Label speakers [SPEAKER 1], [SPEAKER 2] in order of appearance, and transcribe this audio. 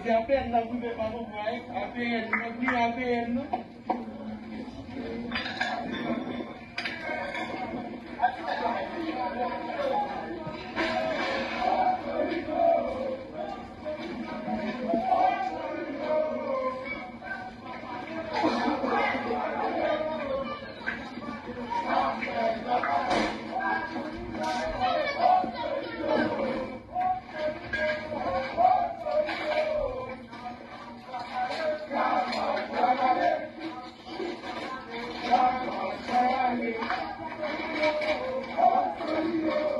[SPEAKER 1] Siapa yang lagu dia baru baik, apa yang negeri apa yang tu? Thank you.